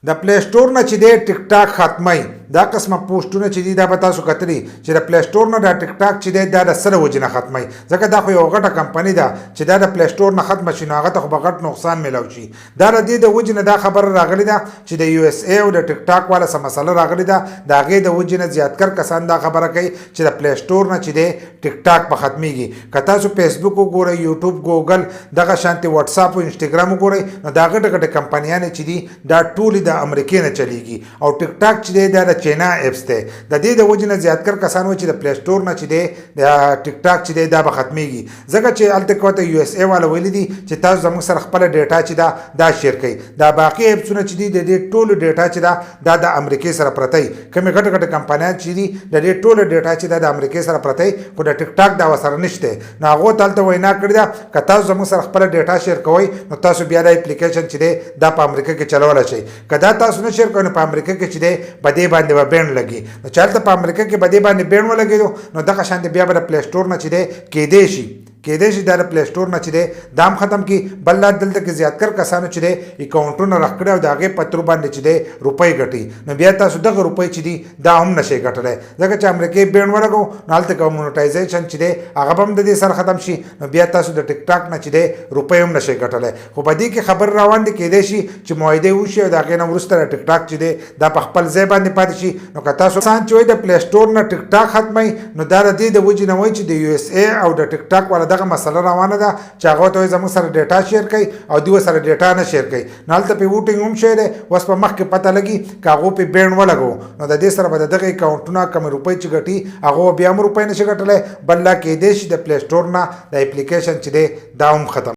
د پلی سٹور نه چې دی ټیک ټاک ختمي دا قسمه پوسټونه چې دي دا به تاسو کتلی چې د پلی سٹور نه د ټیک ټاک چې دی دا د سره وجې نه ختمي ځکه دا خو یو غټه کمپنۍ ده چې دا د پلی سٹور نه ختمه شي نو هغه ته خو به غټ نقصان میلاو شي دا د دې د وجې نه دا خبره راغلې ده چې د یو اس ای او د ټیک ټاک والا څه مسله راغلې ده د هغې د وجې نه زیاتکر کسان دا خبره کوي چې د پلی سٹور نه چې دی ټیک ټاک به ختمیږي که تاسو فیسبوک وګورئ یوټیوب ګوګل دغه شانتې واتساپ او انسټاګرام وګورئ نو دا غټه غټه کمپنیانې چې دي دا ټولې د امریکې نه چلیږي او ټیک ټاک چې دی دا د چینا ایپس دی د دې د وجې نه زیاتکر کسان وایي چې د پلی سٹور نه چې دی د ټیک ټاک چې دی دا به ختمیږي ځکه چې هلته کوته یو اس ای والا ویلي دي چې تاسو زموږ سره خپله ډیټا چې دا شیر کوي دا باقي ایپسونه چې دي د دې ټولو ډیټا چې دا د امریکې سره پرته وي کومې غټه غټه کمپنیان چې دي د دې ټولو ډیټا چې د امریکې سره پرته وي خو د ټیک ټاک دا ورسره نشته نو هغو ته هلته وینا کړې ده که تاسو زموږ سره خپله ډیټا شیر کوئ نو تاسو بیا دا اپلیکیشن چې دی دا په امریکا کې چلولی شئ که دا تاسو نه شیر کوئ نو په امریکا کې چې دی په دې باندې به بین لګي نو چې هلته په امریکا کې به دې باندې بین ولګېدو نو دغه شانتې بیا به د پلی سٹور نه چې دی کیدی شي دا د پلی سٹور نه چې دی دا هم ختم کړي بل لا دلته کې زیاتکر کسانو چې دی اکاونټونه رخ کړي او د هغې په ترو باندې چې دی روپۍ ګټي نو بیا تاسو دغه روپۍ چې دي دا هم نشئ ګټلی ځکه چې امریکې بین ولګو نو هلته که مونیټایزیشن چې دی هغه به هم د دې سره ختم شي نو بیا تاسو د ټیک ټاک نه چې دی روپۍ هم نشئ ګټلی خو په دې کې خبر روان دي کیدی شي چې معاهدې وشي او د هغې نه وروسته د ټیک ټاک چې دی دا په خپل ځای باندې پاتې شي نو که تاسو انسان چې وایي د پلی سٹور نه ټیک ټاک ختموي نو دا د دې د وجې نه وایي چې د یو اس ای او د ټیک ټاک والا دغه مسله روانه ده چې هغه ته زموږ سره ډیټا شیر کوي او دوی سره ډیټا نه شیر کوي نو هلته پې ووټینګ هم شوی دی اوس په مخکې پته لګي که هغو پې بین ولګو نو د دې سره به د دغه اکاونټونه کمې روپۍ چې ګټي هغو بیا هم روپۍ نشي ګټلی بل لا کیدی شي د پلی سٹور نه د اپلیکیشن چې دی دا هم ختم